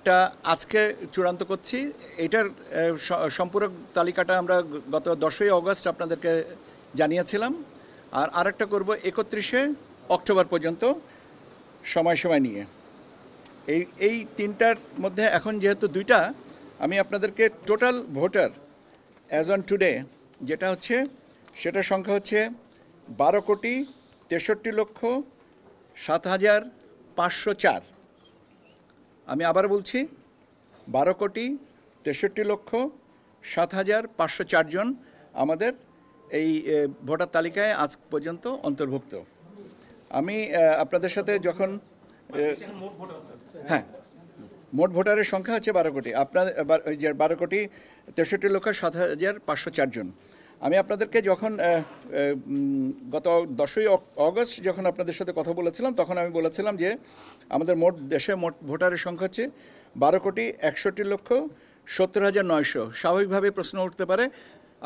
এটা আজকে চূড়ান্ত করছি। এটার সম্পূরক তালিকাটা আমরা গত 10ই অগস্ট আপনাদেরকে জানিয়েছিলাম। আর আরেকটা করব 31শে অক্টোবর পর্যন্ত সময় নিয়ে। এই তিনটার মধ্যে এখন যেহেতু দুইটা, আমি আপনাদেরকে total voter as on today যেটা হচ্ছে, সেটার সংখ্যা হচ্ছে 12,63,07,504। আমি আবার বলছি, 12,63,07,504 জন আমাদের এই ভোটার তালিকায় আজ পর্যন্ত অন্তর্ভুক্ত। আমি আপনাদের সাথে যখন হ্যাঁ, মোট ভোটারের সংখ্যা হচ্ছে 12 কোটি, আপনার 12,63,07,504 জন। আমি আপনাদেরকে যখন গত 10ই অগস্ট যখন আপনাদের সাথে কথা বলেছিলাম, তখন আমি বলেছিলাম যে আমাদের দেশে মোট ভোটারের সংখ্যা হচ্ছে 12,61,70,900। স্বাভাবিকভাবে প্রশ্ন উঠতে পারে,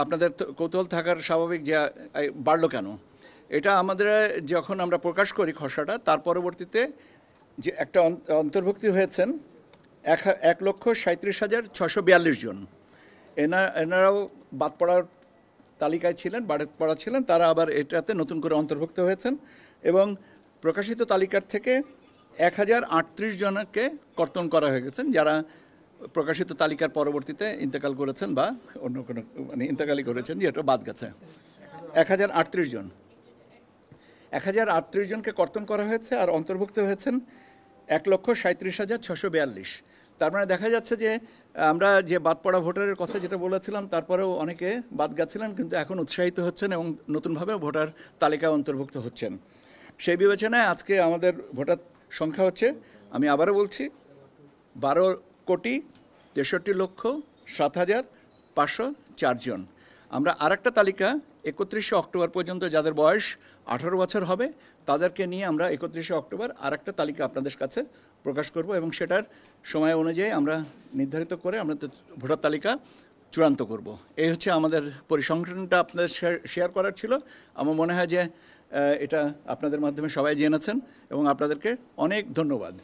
আপনাদের কৌতূহল থাকার স্বাভাবিক, যে বাড়লো কেন। এটা আমাদের যখন আমরা প্রকাশ করি খসড়াটা, তার পরবর্তীতে যে একটা অন্তর্ভুক্তি হয়েছেন 1,37,642 জন। এনারাও বাদ পড়ার তালিকায় ছিলেন, বাদ পড়া ছিলেন, তারা আবার এটাতে নতুন করে অন্তর্ভুক্ত হয়েছেন। এবং প্রকাশিত তালিকার থেকে 1,038 জনকে কর্তন করা হয়ে গেছেন, যারা প্রকাশিত তালিকার পরবর্তীতে ইন্তেকাল করেছেন বা অন্য কোনো ইন্তেকালই করেছেন, যেটা বাদ গেছে। 1,038 জন, 1,038 জনকে কর্তন করা হয়েছে। আর অন্তর্ভুক্ত হয়েছেন 1,37,642। তার মানে দেখা যাচ্ছে যে আমরা যে বাদ পড়া ভোটারের কথা যেটা বলেছিলাম, তারপরেও অনেকে বাদ গেছিলেন, কিন্তু এখন উৎসাহিত হচ্ছেন এবং নতুনভাবে ভোটার তালিকায় অন্তর্ভুক্ত হচ্ছেন। সেই বিবেচনায় আজকে আমাদের ভোটার সংখ্যা হচ্ছে, আমি আবারও বলছি, 12,63,07,504 জন। আমরা আরেকটা তালিকা 31শে অক্টোবর পর্যন্ত যাদের বয়স 18 বছর হবে, তাদেরকে নিয়ে আমরা 31শে অক্টোবর আরেকটা তালিকা আপনাদের কাছে প্রকাশ করব, এবং সেটার সময় অনুযায়ী আমরা নির্ধারিত করে আমাদের ভোটার তালিকা চূড়ান্ত করব। এই হচ্ছে আমাদের পরিসংখ্যানটা আপনাদের শেয়ার করার ছিল। আমার মনে হয় যে এটা আপনাদের মাধ্যমে সবাই জেনেছেন, এবং আপনাদেরকে অনেক ধন্যবাদ।